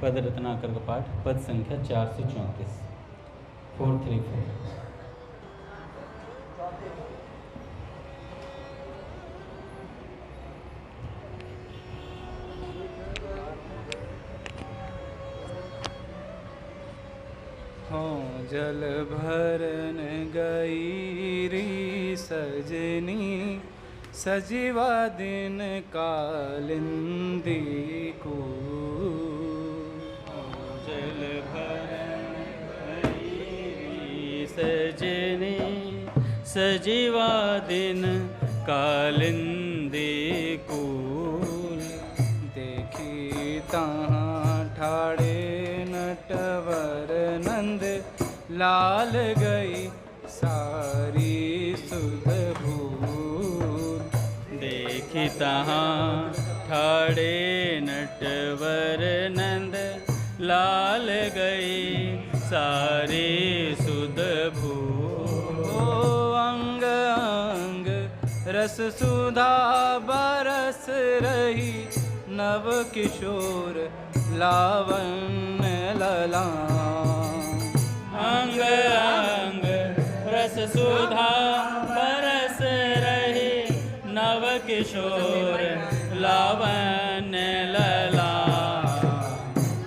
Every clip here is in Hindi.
पद रत्नाकर का पाठ, पद संख्या 434, 434। हों जल भरन गई री सजनी, सजीवा दिन कालिंदी को। जल भरन गई सजनी, सजीवा दिन कालिंदी कूल। देखी तहाँ ठाड़े नटवर नंद, लाल गई सारी सुध भूल। देखी तहाँ ठाड़े नटवर नंद, लाल गई सारी सुध भूल। अंग अंग रस सुधा बरस रही, नव किशोर लावण्य लला। अंग अंग रस सुधा बरस रही, नव किशोर लावण्य लला।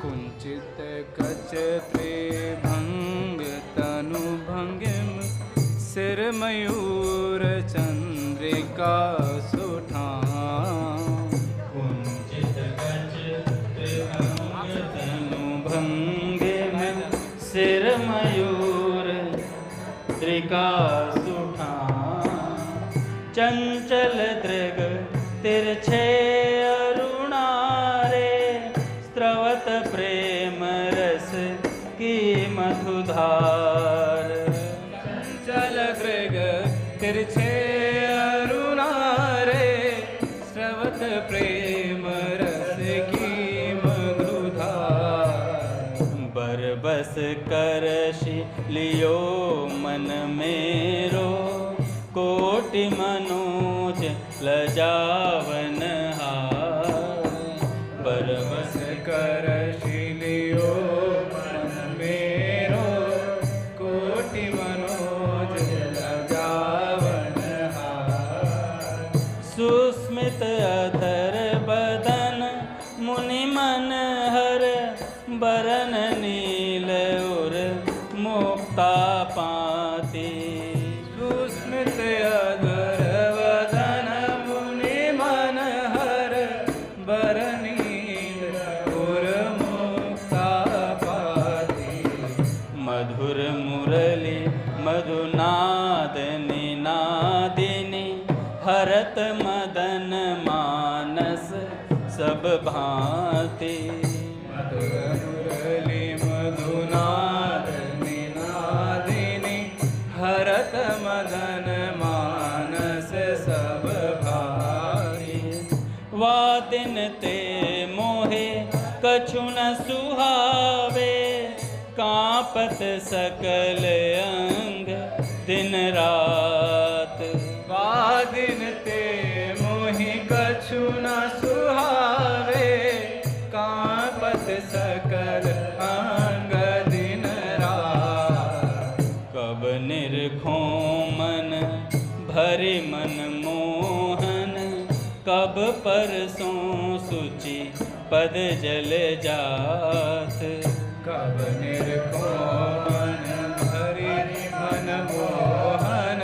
कुंचित कच त्रिभंग तनु भंगिम, सिर मयूर चंद्रिका सुठां। कुंचित कच त्रिभंग तनु भंगिम, सिर मयूर त्रिका सुठां। चंचल दृग तिरछे अरुणारे, स्रवत प्रेम रस की मधुधार। चंचल दृग तिरछे अरुणारे, स्रवत प्रेम रस की मधुधार। बरबस करशि लियो मन मेरो, कोटि मनोज लजावन हार। बरबस करशि लियो मन मेरो, कोटि मनोज लजावन हार। सुस्मित अधर बदन मुनि मन हर, बरन नील उर मुक्ता पाती। सुस्मित अधर वदन मुनि मन हर, बरन नील उर मुक्ता पाती। मधुर मुरली मधुनाद निनादिनी, हरत मदन मानस सब भांति। मधुर मुरली मधुनाद निनादिनी, हरत मदन मानस सब भांति। वादिन ते मोहे कछु न सुहावे, कांपत सकल अंग दिन रात। वादिन ते मोहि कछु न सुहावे, कांपत सकल अंग दिन रात। कब निरखो मन भरि मन मोहन, कब परसों सुचि पद जल जात। कब निरखो मन भरि मन मोहन,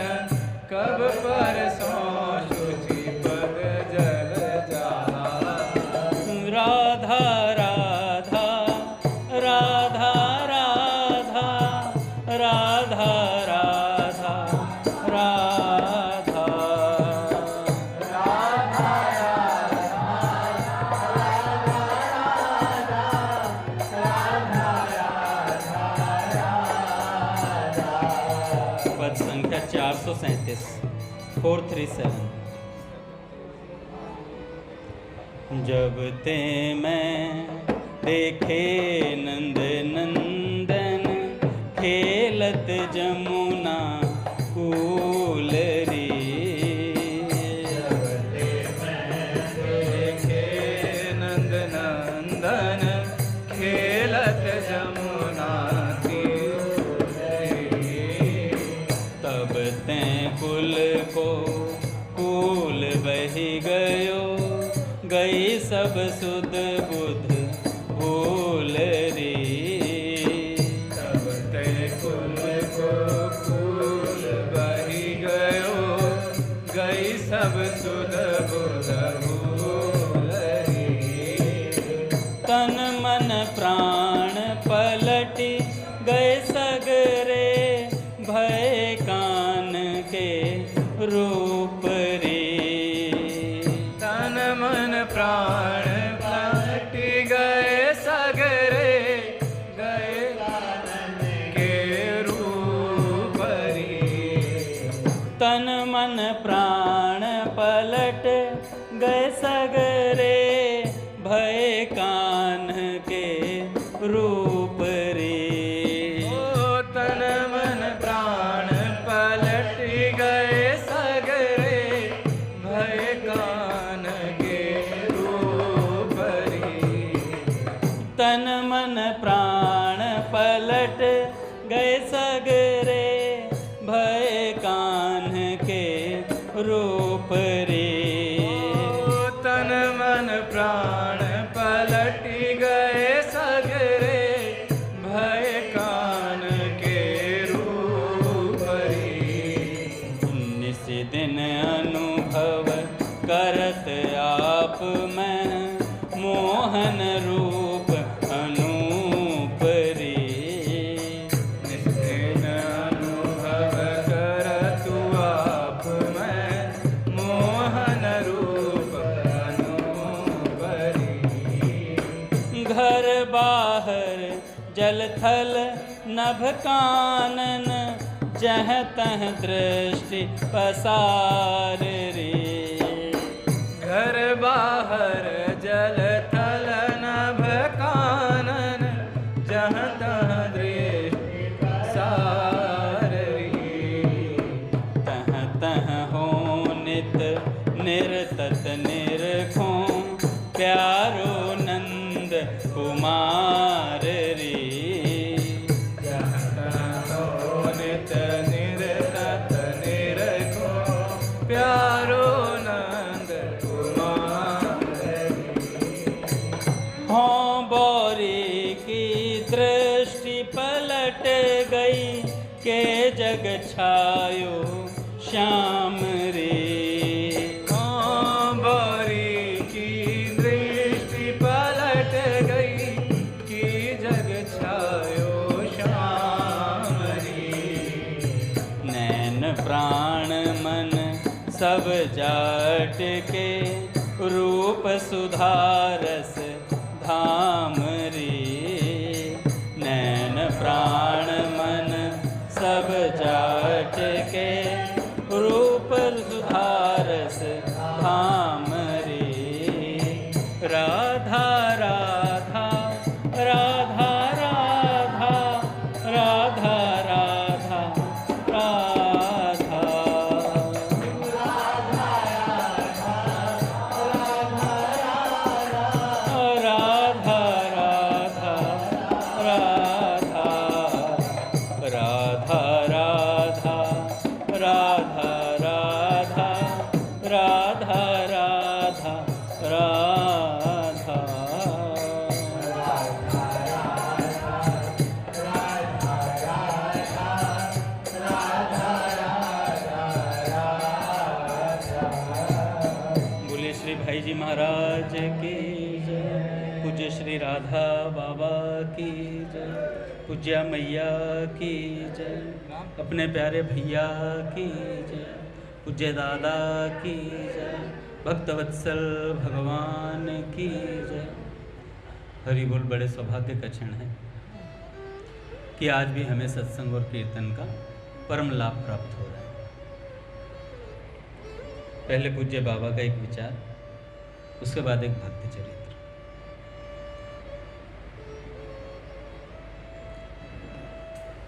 कब परसों शुचि पद जल जात। राधा राधा राधा राधा, राधा राधा राधा। पद संख्या 437, 437। जब ते मैं देखे नंद नंदन, खेलत जमुना कूल रे। नंद नंदन खेल सब सुध बुध भूल रे। तब ते कुल को फूल बही गयो, गई सब सुध बुध भूल रे। तन मन प्राण पलटी गए सगरे, भय कान के रूप रे। तन मन प्राण पलटी गए सगरे, गए के रूप रे। तन मन प्राण पलट गए सगरे, भय कान के रूप रे। ओ तन मन प्राण पलट गए सगरे, भय कान के रूप रे। तन मन प्राण पलट गए सगरे, भय कान के रूप रे। तन मन प्राण पलट गए सगरे, भय कान के रूप रे। निस दिन अनुभव करत आप मैं, मोहन रूप अनूप रे। निस्दिन अनुभव करत आप मैं, मोहन रूप अनूप रे। घर बाहर जल थल नभ कानन, जह तह दृष्टि पसार रे। घर बाहर जल थल नभ कानन, जहाँ तहाँ दृष्टि पसार रे। तह तह हो नित निरतत निरखों, प्यारो नंद कुमार रे। जहाँ तहाँ हो नित निरतत निरखों, प्यारो नंद कुमार रे। हों बौरी की दृष्टि पलट गई, के जग छायो श्याम रे। बौरी की दृष्टि पलट गई, कि जग छायो श्याम रे। नैन प्राण मन सब जाट के, रूप सुधारस धाम रे। नैन प्राण मन सब जाट के, रूप सुधारस धाम रे। राधा राधा राधा राधा राधा राधा राधा। राधा राधा राधा राधा राधा राधा राधा राधा राधा बोले श्री भाई जी महाराज की जय। पूज्य श्री राधा बाबा की जय। पूज्या मैया की जय। अपने प्यारे भैया की जय। पूज्य दादा की जय। भक्तवत्सल भगवान की जय। हरि बोल। बड़े सौभाग्य का क्षण है कि आज भी हमें सत्संग और कीर्तन का परम लाभ प्राप्त हो रहा है। पहले पूज्य बाबा का एक विचार, उसके बाद एक भक्ति चरित्र।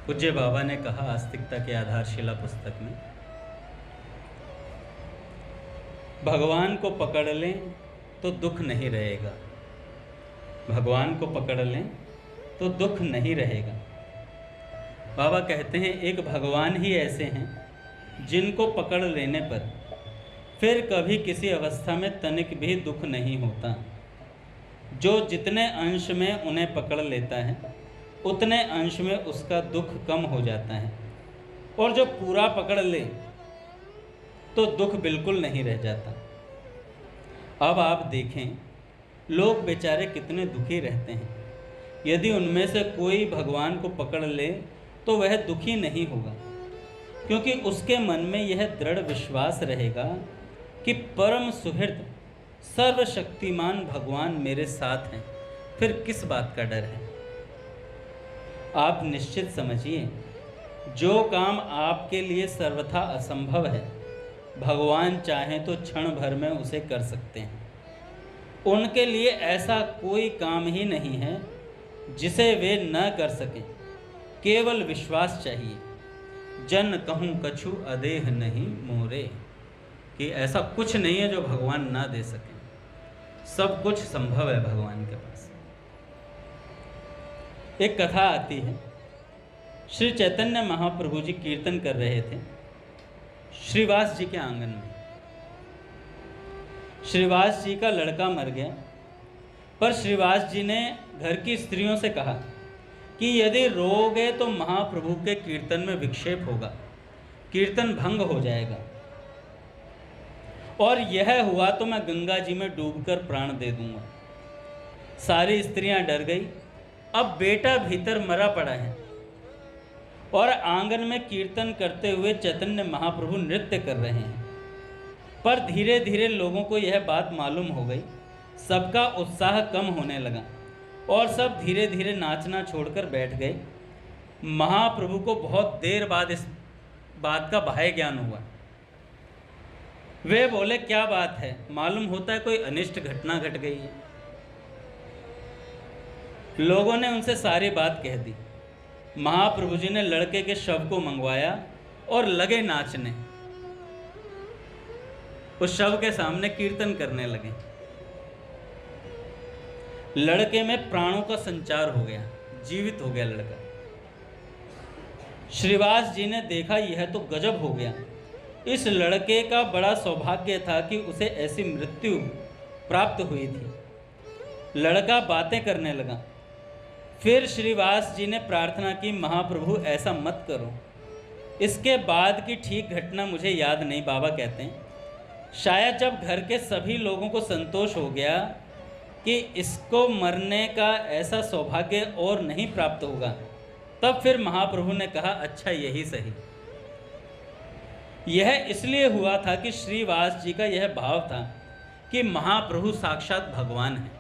पूज्य बाबा ने कहा आस्तिकता के आधारशिला पुस्तक में, भगवान को पकड़ लें तो दुख नहीं रहेगा। भगवान को पकड़ लें तो दुख नहीं रहेगा। बाबा कहते हैं एक भगवान ही ऐसे हैं जिनको पकड़ लेने पर फिर कभी किसी अवस्था में तनिक भी दुख नहीं होता। जो जितने अंश में उन्हें पकड़ लेता है उतने अंश में उसका दुख कम हो जाता है, और जो पूरा पकड़ ले तो दुख बिल्कुल नहीं रह जाता। अब आप देखें, लोग बेचारे कितने दुखी रहते हैं। यदि उनमें से कोई भगवान को पकड़ ले तो वह दुखी नहीं होगा, क्योंकि उसके मन में यह दृढ़ विश्वास रहेगा कि परम सुहृद सर्वशक्तिमान भगवान मेरे साथ हैं, फिर किस बात का डर है। आप निश्चित समझिए, जो काम आपके लिए सर्वथा असंभव है, भगवान चाहें तो क्षण भर में उसे कर सकते हैं। उनके लिए ऐसा कोई काम ही नहीं है जिसे वे न कर सकें, केवल विश्वास चाहिए। जन कहूँ कछु अदेह नहीं मोरे, कि ऐसा कुछ नहीं है जो भगवान ना दे सकें, सब कुछ संभव है भगवान के पास। एक कथा आती है, श्री चैतन्य महाप्रभु जी कीर्तन कर रहे थे श्रीवास जी के आंगन में। श्रीवास जी का लड़का मर गया, पर श्रीवास जी ने घर की स्त्रियों से कहा कि यदि रोगे तो महाप्रभु के कीर्तन में विक्षेप होगा, कीर्तन भंग हो जाएगा, और यह हुआ तो मैं गंगा जी में डूबकर प्राण दे दूंगा। सारी स्त्रियां डर गई। अब बेटा भीतर मरा पड़ा है और आंगन में कीर्तन करते हुए चैतन्य महाप्रभु नृत्य कर रहे हैं। पर धीरे धीरे लोगों को यह बात मालूम हो गई, सबका उत्साह कम होने लगा और सब धीरे धीरे नाचना छोड़कर बैठ गए। महाप्रभु को बहुत देर बाद इस बात का बाह्य ज्ञान हुआ। वे बोले, क्या बात है, मालूम होता है कोई अनिष्ट घटना घट गई है। लोगों ने उनसे सारी बात कह दी। महाप्रभु जी ने लड़के के शव को मंगवाया और लगे नाचने, उस शव के सामने कीर्तन करने लगे। लड़के में प्राणों का संचार हो गया, जीवित हो गया लड़का। श्रीवास जी ने देखा, यह तो गजब हो गया। इस लड़के का बड़ा सौभाग्य था कि उसे ऐसी मृत्यु प्राप्त हुई थी। लड़का बातें करने लगा। फिर श्रीवास जी ने प्रार्थना की, महाप्रभु ऐसा मत करो। इसके बाद की ठीक घटना मुझे याद नहीं। बाबा कहते हैं, शायद जब घर के सभी लोगों को संतोष हो गया कि इसको मरने का ऐसा सौभाग्य और नहीं प्राप्त होगा, तब फिर महाप्रभु ने कहा, अच्छा यही सही। यह इसलिए हुआ था कि श्रीवास जी का यह भाव था कि महाप्रभु साक्षात भगवान है।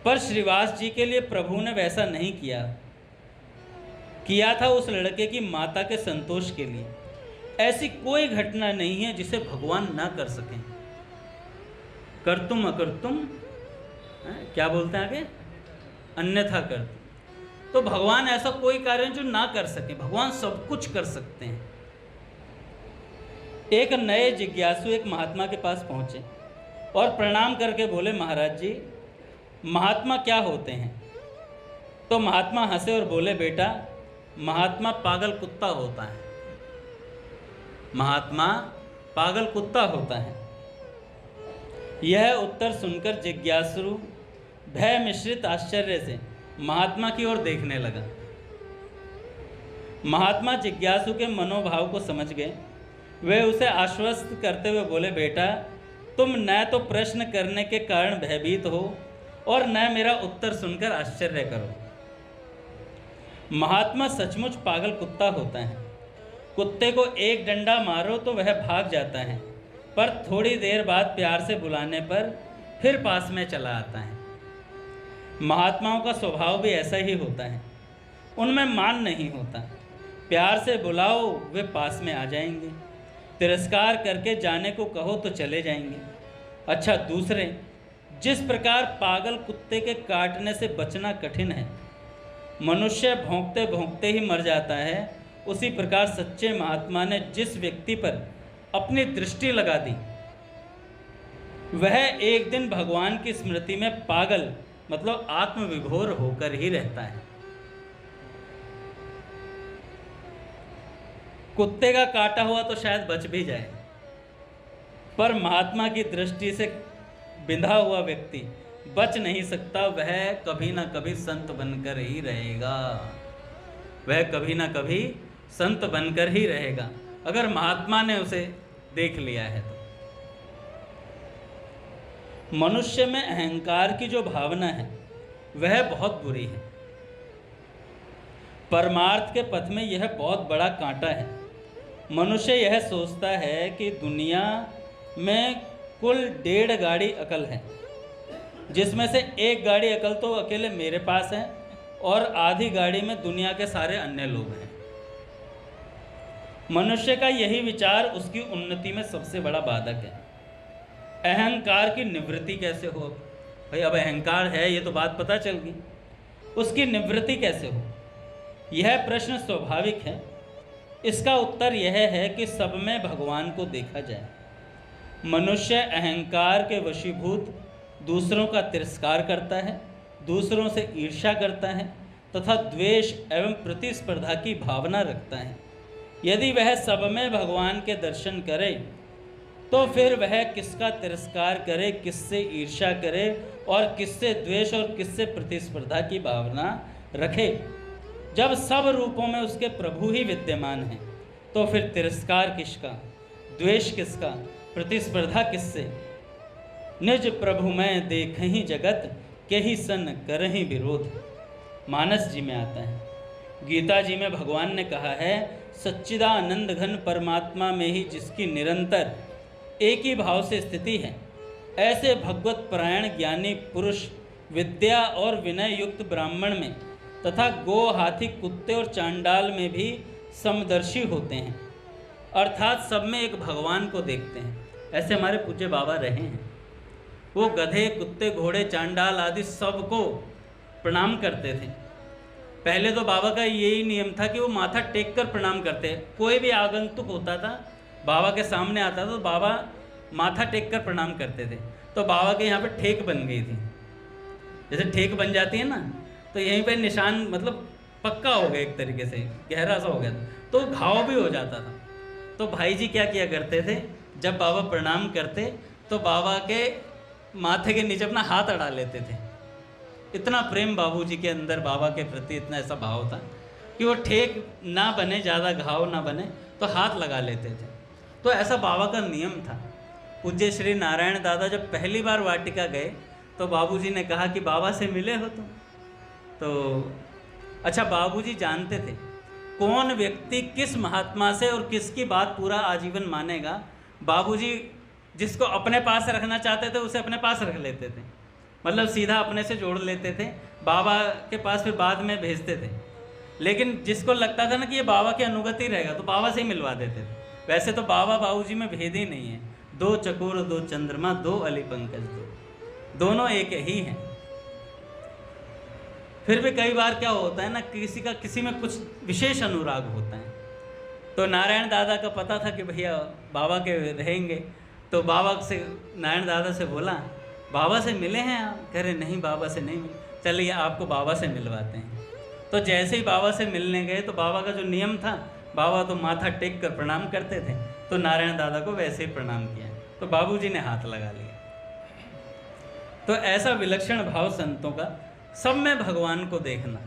पर श्रीवास जी के लिए प्रभु ने वैसा नहीं किया था उस लड़के की माता के संतोष के लिए। ऐसी कोई घटना नहीं है जिसे भगवान ना कर सकें। कर्तुम अकर्तुम, क्या बोलते हैं आगे, अन्यथा कर्तुम। तो भगवान ऐसा कोई कार्य जो ना कर सके, भगवान सब कुछ कर सकते हैं। एक नए जिज्ञासु एक महात्मा के पास पहुंचे और प्रणाम करके बोले, महाराज जी, महात्मा क्या होते हैं? तो महात्मा हंसे और बोले, बेटा, महात्मा पागल कुत्ता होता है। महात्मा पागल कुत्ता होता है। यह उत्तर सुनकर जिज्ञासु भय मिश्रित आश्चर्य से महात्मा की ओर देखने लगा। महात्मा जिज्ञासु के मनोभाव को समझ गए। वे उसे आश्वस्त करते हुए बोले, बेटा, तुम न तो प्रश्न करने के कारण भयभीत हो और न मेरा उत्तर सुनकर आश्चर्य करो। महात्मा सचमुच पागल कुत्ता होता है। कुत्ते को एक डंडा मारो तो वह भाग जाता है, पर थोड़ी देर बाद प्यार से बुलाने पर फिर पास में चला आता है। महात्माओं का स्वभाव भी ऐसा ही होता है। उनमें मान नहीं होता। प्यार से बुलाओ, वे पास में आ जाएंगे। तिरस्कार करके जाने को कहो तो चले जाएंगे। अच्छा, दूसरे, जिस प्रकार पागल कुत्ते के काटने से बचना कठिन है, मनुष्य भौंकते भौंकते ही मर जाता है, उसी प्रकार सच्चे महात्मा ने जिस व्यक्ति पर अपनी दृष्टि लगा दी, वह एक दिन भगवान की स्मृति में पागल मतलब आत्मविभोर होकर ही रहता है। कुत्ते का काटा हुआ तो शायद बच भी जाए, पर महात्मा की दृष्टि से बिंधा हुआ व्यक्ति बच नहीं सकता, वह कभी ना कभी संत बनकर ही रहेगा, वह कभी ना कभी संत बनकर ही रहेगा, अगर महात्मा ने उसे देख लिया है तो। मनुष्य में अहंकार की जो भावना है वह बहुत बुरी है। परमार्थ के पथ में यह बहुत बड़ा कांटा है। मनुष्य यह सोचता है कि दुनिया में कुल 1.5 गाड़ी अकल है, जिसमें से 1 गाड़ी अकल तो अकेले मेरे पास है और आधी गाड़ी में दुनिया के सारे अन्य लोग हैं। मनुष्य का यही विचार उसकी उन्नति में सबसे बड़ा बाधक है। अहंकार की निवृत्ति कैसे हो? भाई अब अहंकार है ये तो बात पता चल गई, उसकी निवृत्ति कैसे हो? यह प्रश्न स्वाभाविक है। इसका उत्तर यह है कि सब में भगवान को देखा जाए। मनुष्य अहंकार के वशीभूत दूसरों का तिरस्कार करता है, दूसरों से ईर्ष्या करता है तथा द्वेष एवं प्रतिस्पर्धा की भावना रखता है। यदि वह सब में भगवान के दर्शन करे तो फिर वह किसका तिरस्कार करे, किससे ईर्ष्या करे और किससे द्वेष और किससे प्रतिस्पर्धा की भावना रखे? जब सब रूपों में उसके प्रभु ही विद्यमान हैं तो फिर तिरस्कार किसका, द्वेष किसका, प्रतिस्पर्धा किससे? निज प्रभु में देखहि जगत केहि सन करहि विरोध, मानस जी में आता है। गीता जी में भगवान ने कहा है, सच्चिदानंद घन परमात्मा में ही जिसकी निरंतर एक ही भाव से स्थिति है, ऐसे भगवत परायण ज्ञानी पुरुष विद्या और विनय युक्त ब्राह्मण में तथा गो, हाथी, कुत्ते और चांडाल में भी समदर्शी होते हैं, अर्थात सब में एक भगवान को देखते हैं। ऐसे हमारे पूज्य बाबा रहे हैं। वो गधे, कुत्ते, घोड़े, चांडाल आदि सबको प्रणाम करते थे। पहले तो बाबा का यही नियम था कि वो माथा टेक कर प्रणाम करते। कोई भी आगंतुक होता था, बाबा के सामने आता था तो बाबा माथा टेक कर प्रणाम करते थे। तो बाबा के यहाँ पे ठेक बन गई थी, जैसे ठेक बन जाती है ना, तो यहीं पे निशान मतलब पक्का हो गया, एक तरीके से गहरा सा हो गया था, तो घाव भी हो जाता था। तो भाई जी क्या किया करते थे, जब बाबा प्रणाम करते तो बाबा के माथे के नीचे अपना हाथ अड़ा लेते थे। इतना प्रेम बाबूजी के अंदर बाबा के प्रति, इतना ऐसा भाव था कि वो ठेक ना बने, ज़्यादा घाव ना बने, तो हाथ लगा लेते थे। तो ऐसा बाबा का नियम था। पूज्य श्री नारायण दादा जब पहली बार वाटिका गए तो बाबूजी ने कहा कि बाबा से मिले हो तुम? तो अच्छा, बाबूजी जानते थे कौन व्यक्ति किस महात्मा से और किसकी बात पूरा आजीवन मानेगा। बाबूजी जिसको अपने पास रखना चाहते थे उसे अपने पास रख लेते थे, मतलब सीधा अपने से जोड़ लेते थे, बाबा के पास फिर बाद में भेजते थे। लेकिन जिसको लगता था ना कि ये बाबा के अनुगत ही रहेगा तो बाबा से ही मिलवा देते थे। वैसे तो बाबा बाबूजी में भेद ही नहीं है, 2 चकोर 2 चंद्रमा 2 अली पंकज 2, दोनों एक ही हैं। फिर भी कई बार क्या होता है ना, किसी का किसी में कुछ विशेष अनुराग होता है। तो नारायण दादा का पता था कि भैया बाबा के रहेंगे, तो बाबा से, नारायण दादा से बोला, बाबा से मिले हैं आप? कह रहे नहीं, बाबा से नहीं मिले। चलिए आपको बाबा से मिलवाते हैं। तो जैसे ही बाबा से मिलने गए तो बाबा का जो नियम था, बाबा तो माथा टेक कर प्रणाम करते थे, तो नारायण दादा को वैसे ही प्रणाम किया, तो बाबूजी ने हाथ लगा लिया। तो ऐसा विलक्षण भाव संतों का, सब में भगवान को देखना,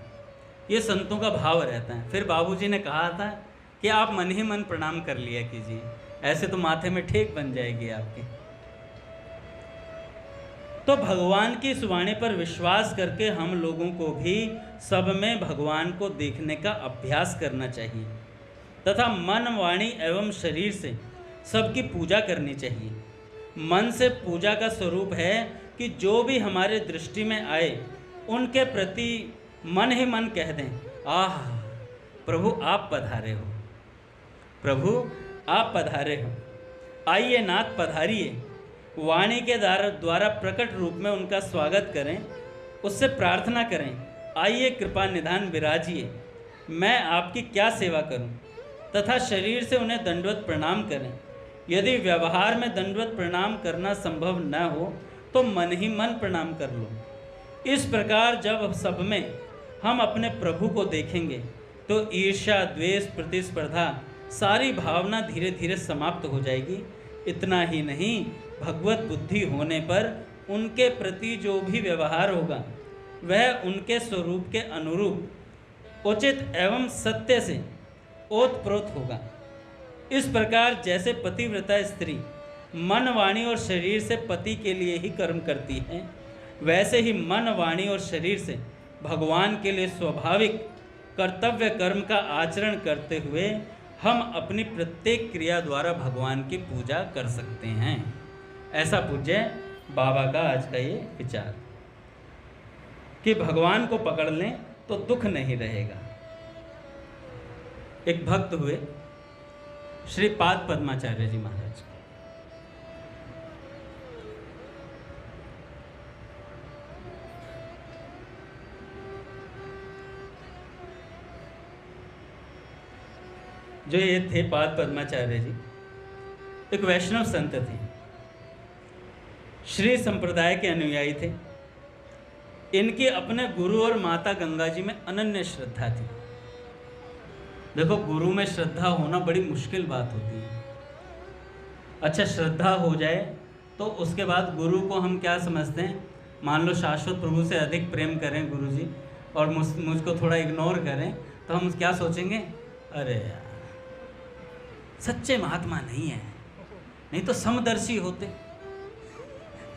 ये संतों का भाव रहता है। फिर बाबूजी ने कहा था कि आप मन ही मन प्रणाम कर लिया कीजिए, ऐसे तो माथे में ठेक बन जाएगी आपकी। तो भगवान की इस वाणी पर विश्वास करके हम लोगों को भी सब में भगवान को देखने का अभ्यास करना चाहिए तथा मन, वाणी एवं शरीर से सबकी पूजा करनी चाहिए। मन से पूजा का स्वरूप है कि जो भी हमारे दृष्टि में आए उनके प्रति मन ही मन कह दें, आह प्रभु आप पधारे हो, प्रभु आप पधारे हो, आइए नाथ पधारिए। वाणी के द्वारा प्रकट रूप में उनका स्वागत करें, उससे प्रार्थना करें, आइए कृपा निधान विराजिए, मैं आपकी क्या सेवा करूं, तथा शरीर से उन्हें दंडवत प्रणाम करें। यदि व्यवहार में दंडवत प्रणाम करना संभव न हो तो मन ही मन प्रणाम कर लो। इस प्रकार जब सब में हम अपने प्रभु को देखेंगे तो ईर्ष्या, द्वेष, प्रतिस्पर्धा सारी भावना धीरे धीरे समाप्त हो जाएगी। इतना ही नहीं, भगवत बुद्धि होने पर उनके प्रति जो भी व्यवहार होगा वह उनके स्वरूप के अनुरूप उचित एवं सत्य से ओतप्रोत होगा। इस प्रकार जैसे पतिव्रता स्त्री मन, वाणी और शरीर से पति के लिए ही कर्म करती है, वैसे ही मन, वाणी और शरीर से भगवान के लिए स्वाभाविक कर्तव्य कर्म का आचरण करते हुए हम अपनी प्रत्येक क्रिया द्वारा भगवान की पूजा कर सकते हैं। ऐसा पूज्य बाबा का आज का ये विचार कि भगवान को पकड़ लें तो दुख नहीं रहेगा। एक भक्त हुए श्री पाद पद्माचार्य जी महाराज, जो ये थे पाद पद्माचार्य जी, एक वैष्णव संत थे, श्री संप्रदाय के अनुयायी थे। इनकी अपने गुरु और माता गंगा जी में अनन्य श्रद्धा थी। देखो, गुरु में श्रद्धा होना बड़ी मुश्किल बात होती है। अच्छा, श्रद्धा हो जाए तो उसके बाद गुरु को हम क्या समझते हैं? मान लो शाश्वत प्रभु से अधिक प्रेम करें गुरु जी और मुझको थोड़ा इग्नोर करें तो हम क्या सोचेंगे? अरे यार, सच्चे महात्मा नहीं है, नहीं तो समदर्शी होते।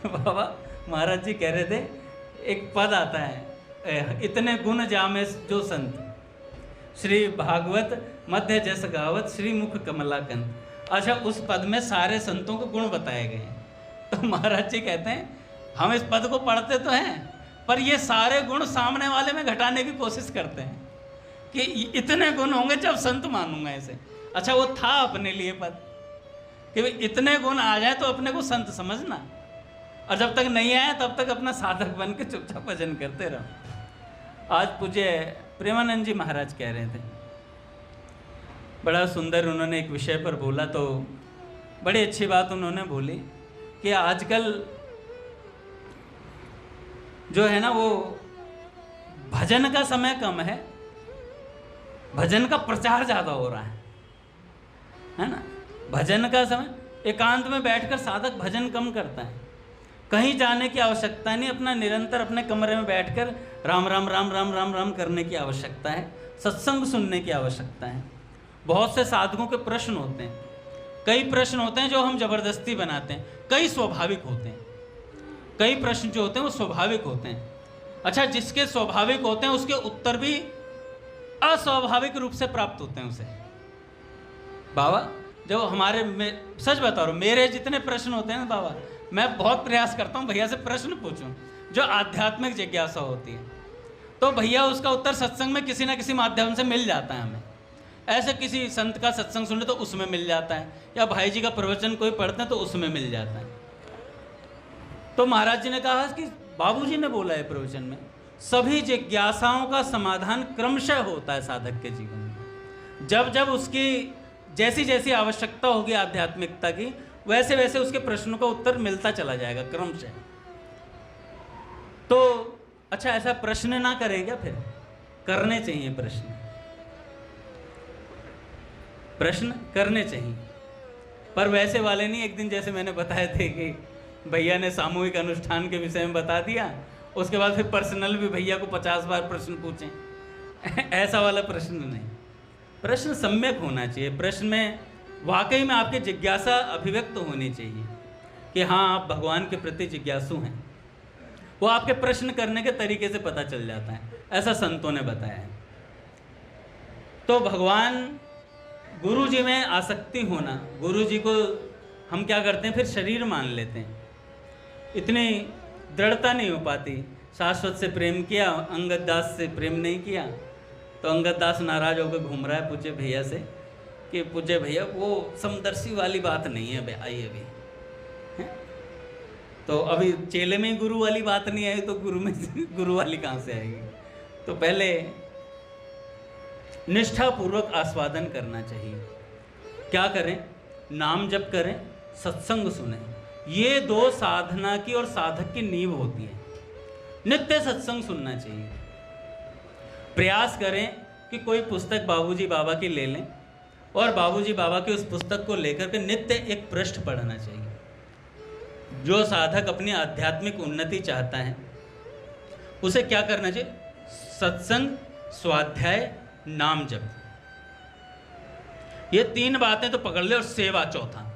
बाबा महाराज जी कह रहे थे, एक पद आता है, इतने गुण जामे जो संत, श्री भागवत मध्य जस गावत, श्री मुख कमलाकंत। अच्छा, उस पद में सारे संतों के गुण बताए गए हैं। तो महाराज जी कहते हैं, हम इस पद को पढ़ते तो हैं, पर ये सारे गुण सामने वाले में घटाने की कोशिश करते हैं कि इतने गुण होंगे जब संत मानूंगा इसे। अच्छा, वो था अपने लिए पद कि इतने गुण आ जाए तो अपने को संत समझना, और जब तक नहीं आया तब तक अपना साधक बन के चुपचाप भजन करते रहो। आज पूज्य प्रेमानंद जी महाराज कह रहे थे, बड़ा सुंदर उन्होंने एक विषय पर बोला, तो बड़ी अच्छी बात उन्होंने बोली कि आजकल जो है ना, वो भजन का समय कम है, भजन का प्रचार ज़्यादा हो रहा है ना। भजन का समय एकांत में बैठकर साधक भजन कम करता है, कहीं जाने की आवश्यकता नहीं, अपना निरंतर अपने कमरे में बैठकर राम राम राम राम राम राम करने की आवश्यकता है, सत्संग सुनने की आवश्यकता है। बहुत से साधकों के प्रश्न होते हैं, कई प्रश्न होते हैं जो हम जबरदस्ती बनाते हैं, कई स्वाभाविक होते हैं, कई प्रश्न जो होते हैं वो स्वाभाविक होते हैं। अच्छा, जिसके स्वाभाविक होते हैं उसके उत्तर भी अस्वाभाविक रूप से प्राप्त होते हैं उसे। बाबा, जो हमारे सच बता रहा हूँ, मेरे जितने प्रश्न होते हैं ना बाबा, मैं बहुत प्रयास करता हूँ भैया से प्रश्न पूछूं जो आध्यात्मिक जिज्ञासा होती है, तो भैया उसका उत्तर सत्संग में किसी ना किसी माध्यम से मिल जाता है हमें। ऐसे किसी संत का सत्संग सुने तो उसमें मिल जाता है, या भाई जी का प्रवचन कोई पढ़ते हैं तो उसमें मिल जाता है। तो महाराज जी ने कहा कि बाबूजी ने बोला है प्रवचन में, सभी जिज्ञासाओं का समाधान क्रमशः होता है साधक के जीवन में। जब जब उसकी जैसी जैसी आवश्यकता होगी आध्यात्मिकता की, वैसे वैसे उसके प्रश्नों का उत्तर मिलता चला जाएगा क्रमशः। तो अच्छा, ऐसा प्रश्न ना करें क्या? फिर करने चाहिए प्रश्न, प्रश्न करने चाहिए, पर वैसे वाले नहीं। एक दिन जैसे मैंने बताए थे कि भैया ने सामूहिक अनुष्ठान के विषय में बता दिया, उसके बाद फिर पर्सनल भी भैया को 50 बार प्रश्न पूछें। ऐसा वाला प्रश्न नहीं, प्रश्न सम्यक होना चाहिए। प्रश्न में वाकई में आपकी जिज्ञासा अभिव्यक्त होनी चाहिए कि हाँ, आप भगवान के प्रति जिज्ञासु हैं। वो आपके प्रश्न करने के तरीके से पता चल जाता है, ऐसा संतों ने बताया है। तो भगवान गुरु जी में आसक्ति होना, गुरु जी को हम क्या करते हैं, फिर शरीर मान लेते हैं, इतनी दृढ़ता नहीं हो पाती। शाश्वत से प्रेम किया, अंगद दास से प्रेम नहीं किया, तो अंगद दास नाराज होकर घूम रहा है पूज्य भैया से कि पूज्य भैया वो समदर्शी वाली बात नहीं है भाई अभी है? तो अभी चेले में ही गुरु वाली बात नहीं आई तो गुरु में गुरु वाली कहाँ से आएगी? तो पहले निष्ठापूर्वक आस्वादन करना चाहिए। क्या करें? नाम जप करें, सत्संग सुने। ये दो साधना की और साधक की नींव होती है। नित्य सत्संग सुनना चाहिए। प्रयास करें कि कोई पुस्तक बाबूजी बाबा की ले लें और बाबूजी बाबा की उस पुस्तक को लेकर के नित्य एक पृष्ठ पढ़ना चाहिए। जो साधक अपनी आध्यात्मिक उन्नति चाहता है उसे क्या करना चाहिए? सत्संग, स्वाध्याय, नाम जप, ये 3 बातें तो पकड़ ले। और सेवा चौथा,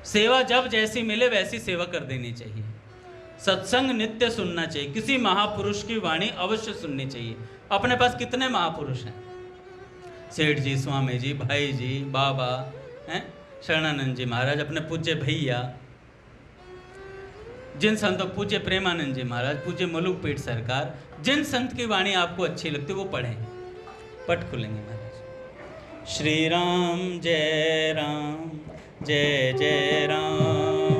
सेवा जब जैसी मिले वैसी सेवा कर देनी चाहिए। सत्संग नित्य सुनना चाहिए, किसी महापुरुष की वाणी अवश्य सुननी चाहिए। अपने पास कितने महापुरुष हैं? सेठ जी, स्वामी जी, भाई जी, बाबा हैं, शरणानंद जी महाराज, अपने पूज्य भैया, जिन संतों, पूज्य प्रेमानंद जी महाराज, पूज्य मलुक पीठ सरकार, जिन संत की वाणी आपको अच्छी लगती है वो पढ़ें। पट खुलेंगे महाराज। श्री राम जय राम, जय जय राम।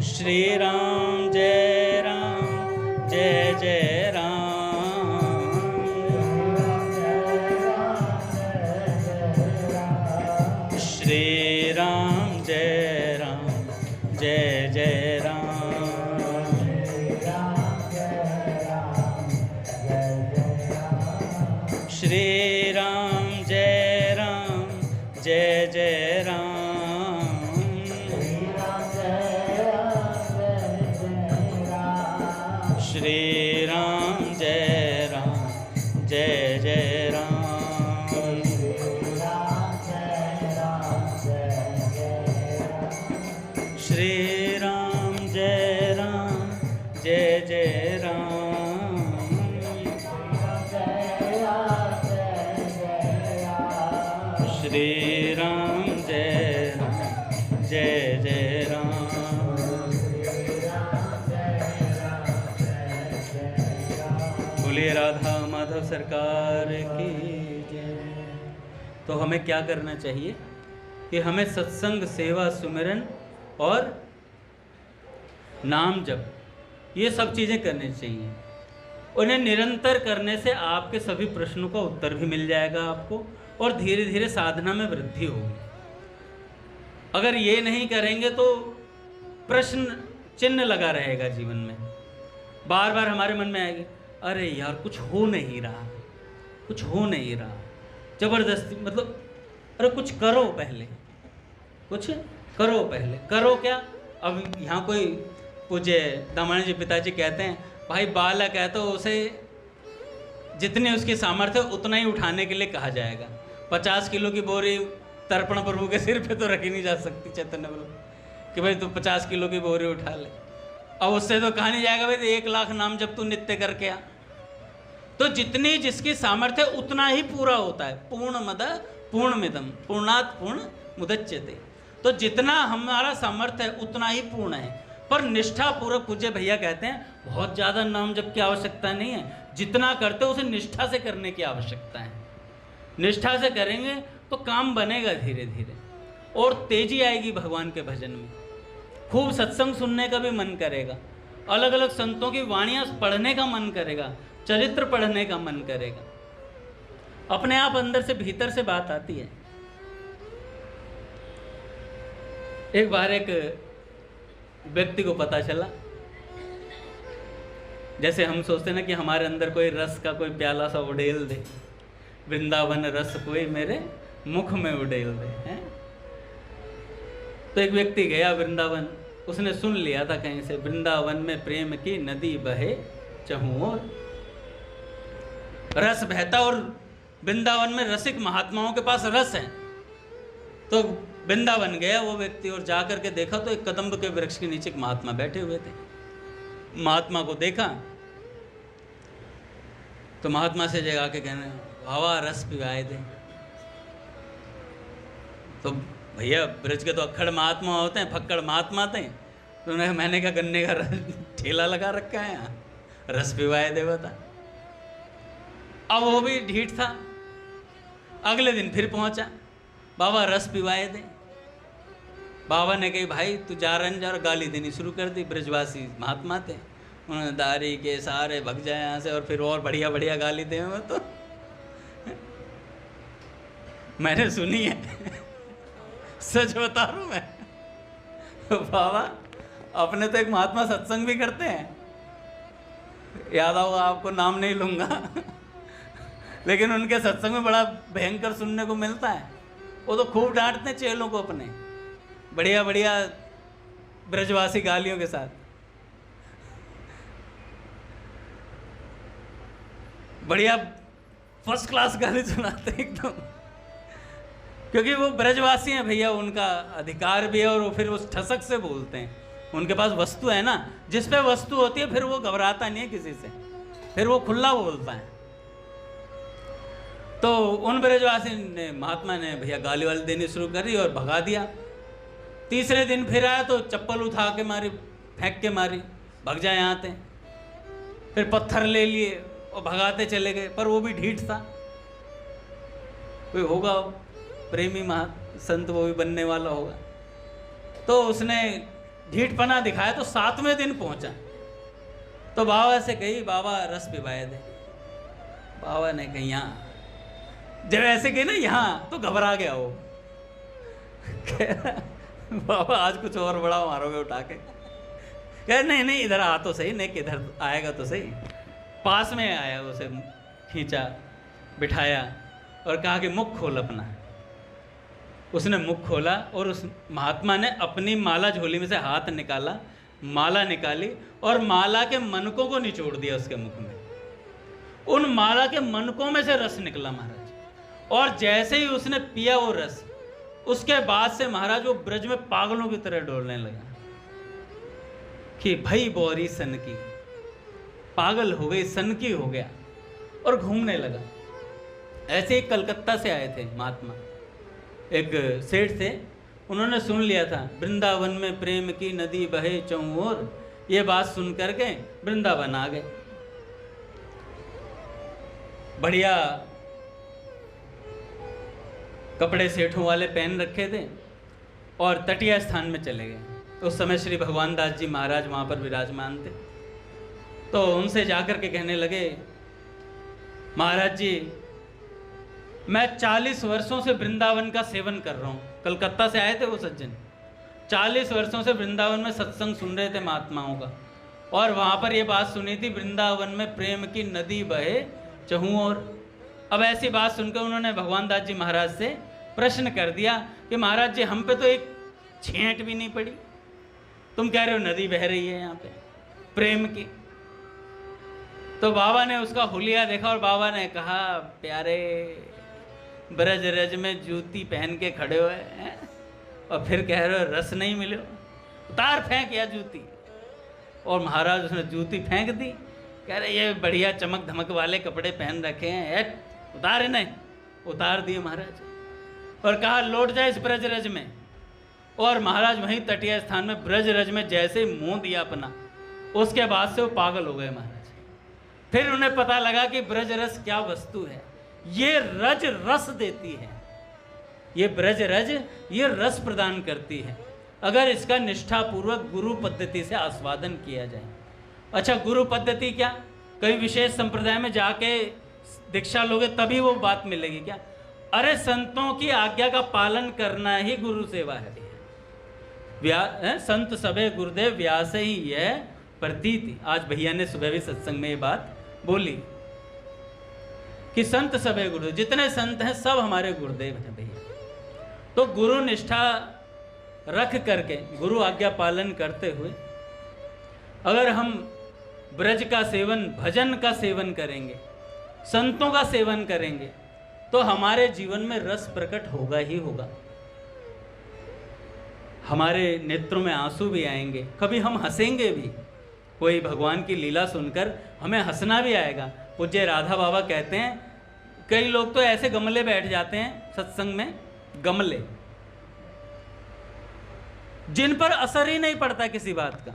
श्री राम जय राम, जय जय राम। श्री राम जय राम, जय जय राम। श्री राम जय राम, जय जय राम। श्री राम जय राम, जय जय राम। श्री राम जय राम, जय जय राम। श्री राम जय राम, जय जय राम। बोलिए राधा माधव सरकार की जय। तो हमें क्या करना चाहिए कि हमें सत्संग, सेवा, सुमिरन और नाम जप, ये सब चीज़ें करनी चाहिए। उन्हें निरंतर करने से आपके सभी प्रश्नों का उत्तर भी मिल जाएगा आपको, और धीरे धीरे साधना में वृद्धि होगी। अगर ये नहीं करेंगे तो प्रश्न चिन्ह लगा रहेगा जीवन में। बार बार हमारे मन में आएगी, अरे यार कुछ हो नहीं रहा, कुछ हो नहीं रहा, जबरदस्ती, मतलब अरे कुछ करो पहले, कुछ करो पहले। करो क्या? अब यहाँ कोई पूज्य दामानंद जी पिताजी कहते हैं, भाई बालक है तो उसे जितनी उसकी सामर्थ्य उतना ही उठाने के लिए कहा जाएगा। 50 किलो की बोरी तर्पण प्रभु के सिर पे तो रखी नहीं जा सकती चैतन्य प्रभु कि भाई तू 50 किलो की बोरी उठा ले। अब उससे तो कहा नहीं जाएगा भाई 1 लाख नाम जब तू नित्य करके आ। तो जितनी जिसकी सामर्थ्य उतना ही पूरा होता है। पूर्णमद पूर्णमिदं पूर्णात् पूर्ण मुदच्यते। तो जितना हमारा सामर्थ्य है उतना ही पूर्ण है। पर निष्ठा पूर्वक, पूज्य भैया कहते हैं, बहुत ज़्यादा नाम जप की आवश्यकता नहीं है, जितना करते हो उसे निष्ठा से करने की आवश्यकता है। निष्ठा से करेंगे तो काम बनेगा धीरे धीरे, और तेजी आएगी भगवान के भजन में। खूब सत्संग सुनने का भी मन करेगा, अलग अलग संतों की वाणियाँ पढ़ने का मन करेगा, चरित्र पढ़ने का मन करेगा। अपने आप अंदर से, भीतर से बात आती है। एक बार एक व्यक्ति को पता चला, जैसे हम सोचते ना कि हमारे अंदर कोई रस का कोई प्याला सा उड़ेल दे, वृंदावन रस कोई मेरे मुख में उड़ेल दे, हैं? तो एक व्यक्ति गया वृंदावन, उसने सुन लिया था कहीं से, वृंदावन में प्रेम की नदी बहे चहुं ओर, रस बहता, और वृंदावन में रसिक महात्माओं के पास रस है। तो वृंदावन गया वो व्यक्ति, और जाकर के देखा तो एक कदम्ब के वृक्ष के नीचे एक महात्मा बैठे हुए थे। महात्मा को देखा तो महात्मा से जगह के कहने, भावा रस पिवाए दे। तो भैया ब्रज के तो अक्खड़ महात्मा होते हैं, फक्कड़ महात्मा थे। तो मैंने कहा गन्ने का ठेला लगा रखा है यहाँ, रस पिवाए दे बता। अब वो भी ढीठ था। अगले दिन फिर पहुंचा, बाबा रस पिवाए दे। बाबा ने कही, भाई तू जा रंजा, और गाली देनी शुरू कर दी। ब्रजवासी महात्मा थे, उन्होंने दारी के सारे भग जाए यहाँ से, और फिर और बढ़िया बढ़िया गाली दे। मैं तो मैंने सुनी है, सच बता रहा हूँ मैं। बाबा अपने तो एक महात्मा सत्संग भी करते हैं, याद आओ आपको नाम नहीं लूंगा, लेकिन उनके सत्संग में बड़ा भयंकर सुनने को मिलता है। वो तो खूब डांटते हैं चेलों को अपने, बढ़िया बढ़िया ब्रजवासी गालियों के साथ, बढ़िया फर्स्ट क्लास गाली सुनाते हैं एकदम, क्योंकि वो ब्रजवासी हैं भैया, उनका अधिकार भी है और वो फिर उस ठसक से बोलते हैं। उनके पास वस्तु है ना, जिस पे वस्तु होती है फिर वो घबराता नहीं है किसी से, फिर वो खुला बोलता है। तो उन ब्रजवासी ने, महात्मा ने भैया गाली वाली देनी शुरू करी और भगा दिया। तीसरे दिन फिर आया तो चप्पल उठा के मारी, फेंक के मारी, भग जाए यहाँ से। फिर पत्थर ले लिए और भगाते चले गए, पर वो भी ढीठ था। कोई होगा प्रेमी महा संत, वो भी बनने वाला होगा, तो उसने ढीठपना दिखाया। तो 7वें दिन पहुंचा तो बाबा से कही, बाबा रस पिवाए दे। बाबा ने कही यहाँ, जब ऐसे कही ना यहाँ, तो घबरा गया वो। बाबा आज कुछ और बड़ा मारोगे उठा के। कह नहीं नहीं इधर आ तो सही, नहीं किधर आएगा तो सही। पास में आया, उसे खींचा, बिठाया और कहा कि मुख खोल अपना। उसने मुख खोला और उस महात्मा ने अपनी माला झोली में से हाथ निकाला, माला निकाली और माला के मनकों को निचोड़ दिया उसके मुख में। उन माला के मनकों में से रस निकला महाराज, और जैसे ही उसने पिया वो रस, उसके बाद से महाराज वो ब्रज में पागलों की तरह डोलने लगा कि भाई बोरी सन की, पागल हो गई, सन की हो गया और घूमने लगा। ऐसे ही कलकत्ता से आए थे महात्मा, एक सेठ थे, उन्होंने सुन लिया था वृंदावन में प्रेम की नदी बहे चौं ओर। ये बात सुन करके वृंदावन आ गए, बढ़िया कपड़े सेठों वाले पहन रखे थे और तटीय स्थान में चले गए। उस समय श्री भगवान दास जी महाराज वहाँ पर विराजमान थे। तो उनसे जाकर के कहने लगे, महाराज जी मैं 40 वर्षों से वृंदावन का सेवन कर रहा हूँ। कलकत्ता से आए थे वो सज्जन, 40 वर्षों से वृंदावन में सत्संग सुन रहे थे महात्माओं का, और वहाँ पर ये बात सुनी थी वृंदावन में प्रेम की नदी बहे चहूँ ओर। अब ऐसी बात सुनकर उन्होंने भगवान दास जी महाराज से प्रश्न कर दिया कि महाराज जी हम पे तो एक छेंट भी नहीं पड़ी, तुम कह रहे हो नदी बह रही है यहाँ पे प्रेम की। तो बाबा ने उसका हुलिया देखा और बाबा ने कहा, प्यारे ब्रज रज में जूती पहन के खड़े हुए हैं और फिर कह रहे हो रस नहीं मिले, उतार फेंक या जूती। और महाराज उसने जूती फेंक दी, कह रहे ये बढ़िया चमक धमक वाले कपड़े पहन रखे हैं, उतार इन्हें। उतार दिए महाराज और कहा लौट जाए इस ब्रज रज में। और महाराज वहीं तटीय स्थान में ब्रज रज में जैसे मुंह दिया अपना, उसके बाद से वो पागल हो गए महाराज। फिर उन्हें पता लगा कि ब्रज रस क्या वस्तु है, ये रज रस देती है, ये ब्रज रज ये रस प्रदान करती है, अगर इसका निष्ठापूर्वक गुरु पद्धति से आस्वादन किया जाए। अच्छा गुरु पद्धति क्या, कई विशेष संप्रदाय में जाके दीक्षा लोगे तभी वो बात मिलेगी क्या? अरे संतों की आज्ञा का पालन करना ही गुरु सेवा है। संत सबे गुरुदेव व्यास ही यह प्रतीति। आज भैया ने सुबह भी सत्संग में ये बात बोली कि संत सबे गुरुदेव, जितने संत हैं सब हमारे गुरुदेव हैं भैया। तो गुरु निष्ठा रख करके, गुरु आज्ञा पालन करते हुए अगर हम ब्रज का सेवन, भजन का सेवन करेंगे, संतों का सेवन करेंगे, तो हमारे जीवन में रस प्रकट होगा ही होगा। हमारे नेत्रों में आंसू भी आएंगे, कभी हम हंसेंगे भी। कोई भगवान की लीला सुनकर हमें हंसना भी आएगा। पूज्य राधा बाबा कहते हैं, कई लोग तो ऐसे गमले बैठ जाते हैं सत्संग में, गमले जिन पर असर ही नहीं पड़ता किसी बात का।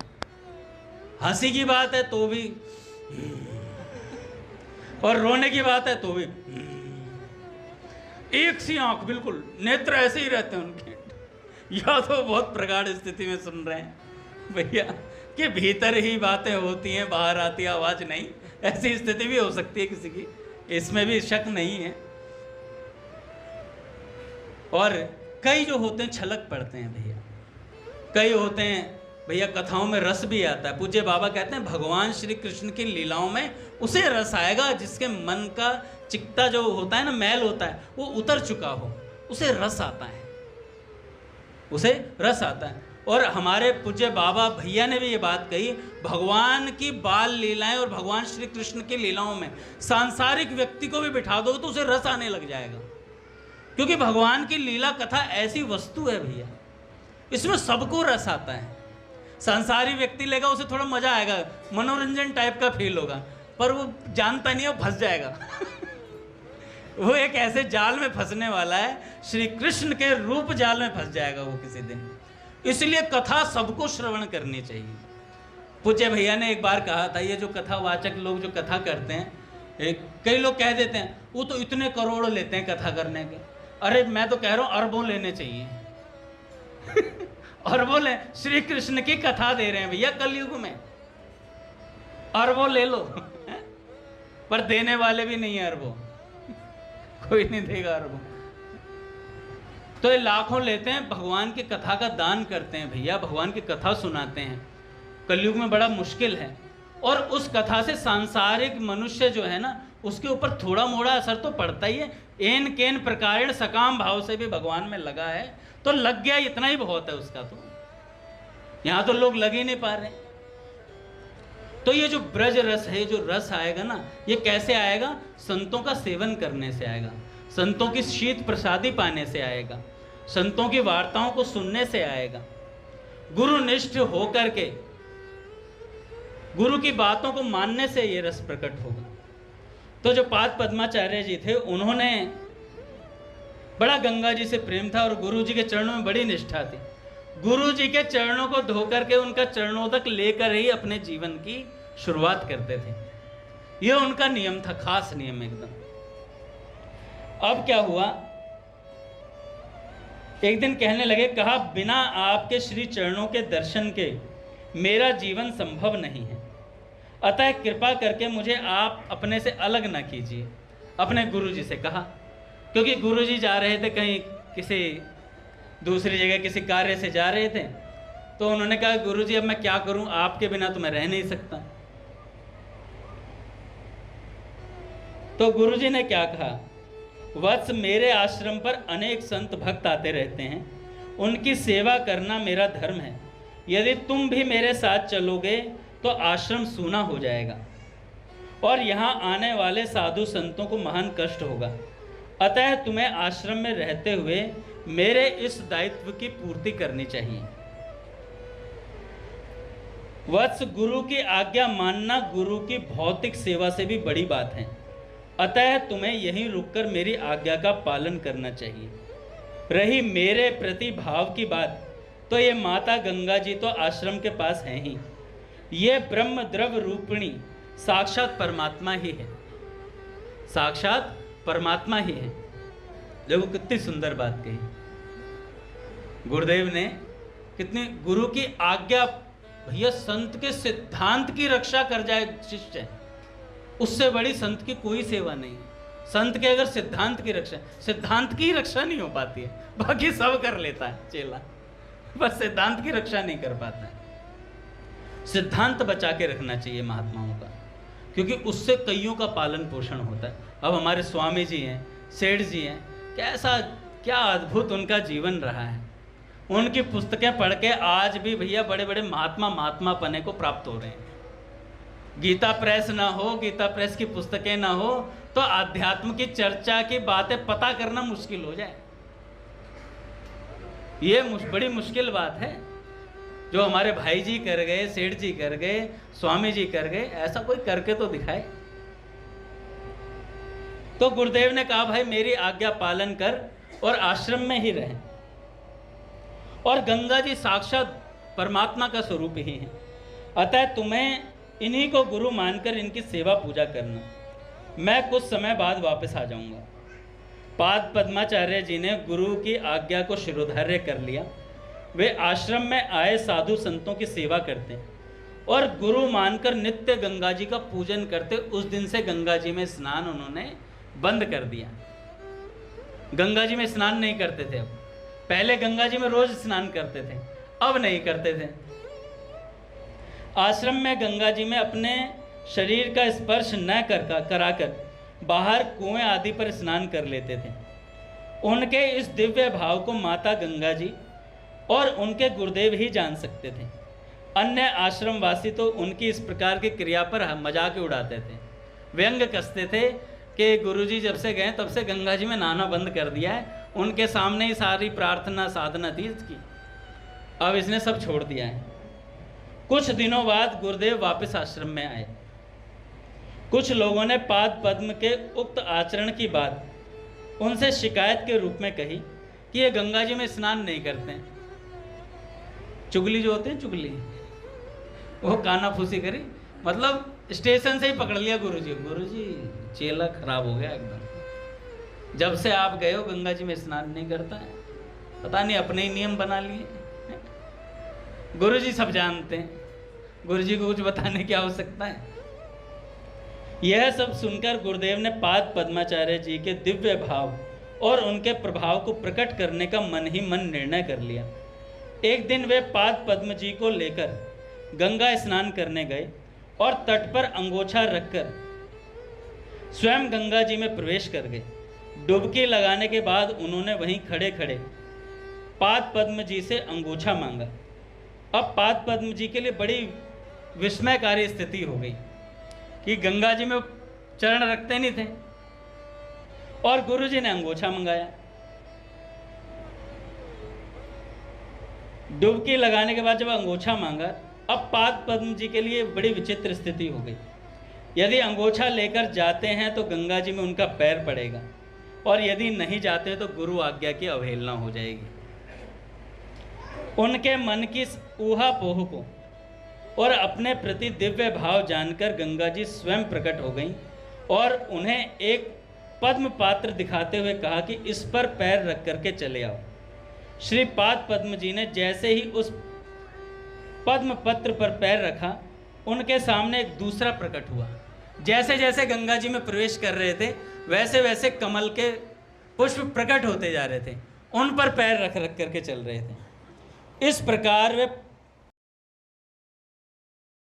हंसी की बात है तो भी, और रोने की बात है तो भी एक सी आंख, बिल्कुल नेत्र ऐसे ही रहते हैं उनके। या तो बहुत प्रगाढ़ स्थिति में सुन रहे हैं भैया कि भीतर ही बातें होती हैं, बाहर आती आवाज नहीं, ऐसी स्थिति भी हो सकती है किसी की, इसमें भी शक नहीं है। और कई जो होते हैं छलक पड़ते हैं भैया, कई होते हैं भैया कथाओं में रस भी आता है। पूज्य बाबा कहते हैं भगवान श्री कृष्ण की लीलाओं में उसे रस आएगा जिसके मन का चिकता जो होता है ना, मैल होता है, वो उतर चुका हो, उसे रस आता है, उसे रस आता है। और हमारे पूज्य बाबा भैया ने भी ये बात कही, भगवान की बाल लीलाएं और भगवान श्री कृष्ण की लीलाओं में सांसारिक व्यक्ति को भी बिठा दोगे तो उसे रस आने लग जाएगा, क्योंकि भगवान की लीला कथा ऐसी वस्तु है भैया, इसमें सबको रस आता है। सांसारिक व्यक्ति लेगा उसे थोड़ा मजा आएगा, मनोरंजन टाइप का फील होगा, पर वो जानता नहीं है, वो फंस जाएगा वो एक ऐसे जाल में फंसने वाला है, श्री कृष्ण के रूप जाल में फंस जाएगा वो किसी दिन। इसलिए कथा सबको श्रवण करनी चाहिए। पूज्य भैया ने एक बार कहा था, ये जो कथावाचक लोग जो कथा करते हैं, कई लोग कह देते हैं वो तो इतने करोड़ लेते हैं कथा करने के। अरे मैं तो कह रहा हूँ अरबों लेने चाहिए अरबों ले, श्री कृष्ण की कथा दे रहे हैं भैया कलयुग में, अरबों ले लो पर देने वाले भी नहीं है अरबों कोई नहीं देगा अरबों। तो ये लाखों लेते हैं, भगवान की कथा का दान करते हैं भैया, भगवान की कथा सुनाते हैं। कलयुग में बड़ा मुश्किल है, और उस कथा से सांसारिक मनुष्य जो है ना, उसके ऊपर थोड़ा मोड़ा असर तो पड़ता ही है। एन केन प्रकारेण सकाम भाव से भी भगवान में लगा है तो लग गया, इतना ही बहुत है उसका। तो यहां तो लोग लग ही नहीं पा रहे। तो ये जो ब्रज रस है, जो रस आएगा ना, ये कैसे आएगा? संतों का सेवन करने से आएगा, संतों की शीत प्रसादी पाने से आएगा, संतों की वार्ताओं को सुनने से आएगा, गुरुनिष्ठ होकर के गुरु की बातों को मानने से ये रस प्रकट होगा। तो जो पाद पद्माचार्य जी थे, उन्होंने बड़ा गंगा जी से प्रेम था और गुरु जी के चरणों में बड़ी निष्ठा थी। गुरु जी के चरणों को धोकर के उनका चरणोदक लेकर ही अपने जीवन की शुरुआत करते थे। यह उनका नियम था, खास नियम एकदम। अब क्या हुआ, एक दिन कहने लगे, कहा बिना आपके श्री चरणों के दर्शन के मेरा जीवन संभव नहीं है, अतः कृपा करके मुझे आप अपने से अलग ना कीजिए। अपने गुरुजी से कहा, क्योंकि गुरुजी जा रहे थे कहीं, किसी दूसरी जगह किसी कार्य से जा रहे थे, तो उन्होंने कहा गुरुजी अब मैं क्या करूं, आपके बिना तो मैं रह नहीं सकता। तो गुरुजी ने क्या कहा, वत्स मेरे आश्रम पर अनेक संत भक्त आते रहते हैं, उनकी सेवा करना मेरा धर्म है। यदि तुम भी मेरे साथ चलोगे तो आश्रम सूना हो जाएगा और यहाँ आने वाले साधु संतों को महान कष्ट होगा। अतः तुम्हें आश्रम में रहते हुए मेरे इस दायित्व की पूर्ति करनी चाहिए। वत्स गुरु की आज्ञा मानना गुरु की भौतिक सेवा से भी बड़ी बात है, अतः तुम्हें यहीं रुककर मेरी आज्ञा का पालन करना चाहिए। रही मेरे प्रति भाव की बात, तो ये माता गंगा जी तो आश्रम के पास हैं ही, ये ब्रह्म द्रव रूपिणी साक्षात परमात्मा ही है, साक्षात परमात्मा ही है। देखो कितनी सुंदर बात कही गुरुदेव ने, कितनी गुरु की आज्ञा। भैया संत के सिद्धांत की रक्षा कर जाए शिष्य, उससे बड़ी संत की कोई सेवा नहीं। संत के अगर सिद्धांत की रक्षा, सिद्धांत की रक्षा नहीं हो पाती है, बाकी सब कर लेता है चेला, बस सिद्धांत की रक्षा नहीं कर पाता है। सिद्धांत बचा के रखना चाहिए महात्माओं का, क्योंकि उससे कईयों का पालन पोषण होता है। अब हमारे स्वामी जी हैं, सेठ जी हैं, कैसा क्या अद्भुत उनका जीवन रहा है। उनकी पुस्तकें पढ़ के आज भी भैया बड़े बड़े महात्मा पने को प्राप्त हो रहे हैं। गीता प्रेस ना हो, गीता प्रेस की पुस्तकें ना हो तो आध्यात्म की चर्चा की बातें पता करना मुश्किल हो जाए। ये बड़ी मुश्किल बात है। जो हमारे भाई जी कर गए, सेठ जी कर गए, स्वामी जी कर गए, ऐसा कोई करके तो दिखाए। तो गुरुदेव ने कहा भाई मेरी आज्ञा पालन कर और आश्रम में ही रहें। और गंगा जी साक्षात परमात्मा का स्वरूप ही है, अतः तुम्हें इन्हीं को गुरु मानकर इनकी सेवा पूजा करना। मैं कुछ समय बाद वापस आ जाऊंगा। पाद पद्माचार्य जी ने गुरु की आज्ञा को शिरोधार्य कर लिया। वे आश्रम में आए साधु संतों की सेवा करते और गुरु मानकर नित्य गंगा जी का पूजन करते। उस दिन से गंगा जी में स्नान उन्होंने बंद कर दिया। गंगा जी में स्नान नहीं करते थे अब। पहले गंगा जी में रोज स्नान करते थे, अब नहीं करते थे। आश्रम में गंगा जी में अपने शरीर का स्पर्श न कराकर बाहर कुएं आदि पर स्नान कर लेते थे। उनके इस दिव्य भाव को माता गंगा जी और उनके गुरुदेव ही जान सकते थे। अन्य आश्रमवासी तो उनकी इस प्रकार की क्रिया पर मजाक उड़ाते थे, व्यंग कसते थे कि गुरुजी जब से गए तब से गंगा जी में नहाना बंद कर दिया है, उनके सामने ही सारी प्रार्थना साधना थी इसकी, अब इसने सब छोड़ दिया है। कुछ दिनों बाद गुरुदेव वापस आश्रम में आए। कुछ लोगों ने पाद पद्म के उक्त आचरण की बात उनसे शिकायत के रूप में कही कि ये गंगा जी में स्नान नहीं करते हैं। चुगली जो होते हैं, चुगली, वो काना फूसी करी, मतलब स्टेशन से ही पकड़ लिया गुरुजी। गुरुजी चेला खराब हो गया एकदम, जब से आप गए हो गंगा जी में स्नान नहीं करता है, पता नहीं अपने ही नियम बना लिए। गुरुजी सब जानते हैं, गुरुजी को कुछ बताने की आवश्यकता है। यह सब सुनकर गुरुदेव ने पाद पद्माचार्य जी के दिव्य भाव और उनके प्रभाव को प्रकट करने का मन ही मन निर्णय कर लिया। एक दिन वे पाद पद्म जी को लेकर गंगा स्नान करने गए और तट पर अंगोछा रखकर स्वयं गंगा जी में प्रवेश कर गए। डुबकी लगाने के बाद उन्होंने वहीं खड़े खड़े पाद पद्म जी से अंगोछा मांगा। अब पाद पद्म जी के लिए बड़ी विस्मयकारी स्थिति हो गई कि गंगा जी में चरण रखते नहीं थे और गुरुजी ने अंगोछा मंगाया। डुबकी लगाने के बाद जब अंगोछा मांगा, अब पाद पद्म जी के लिए बड़ी विचित्र स्थिति हो गई। यदि अंगोछा लेकर जाते हैं तो गंगा जी में उनका पैर पड़ेगा और यदि नहीं जाते तो गुरु आज्ञा की अवहेलना हो जाएगी। उनके मन की ऊहापोह को और अपने प्रति दिव्य भाव जानकर गंगा जी स्वयं प्रकट हो गईं और उन्हें एक पद्म पात्र दिखाते हुए कहा कि इस पर पैर रख करके चले आओ। श्री पाद पद्म जी ने जैसे ही उस पद्म पत्र पर पैर रखा, उनके सामने एक दूसरा प्रकट हुआ। जैसे जैसे गंगा जी में प्रवेश कर रहे थे वैसे वैसे कमल के पुष्प प्रकट होते जा रहे थे, उन पर पैर रख रख करके चल रहे थे। इस प्रकार वे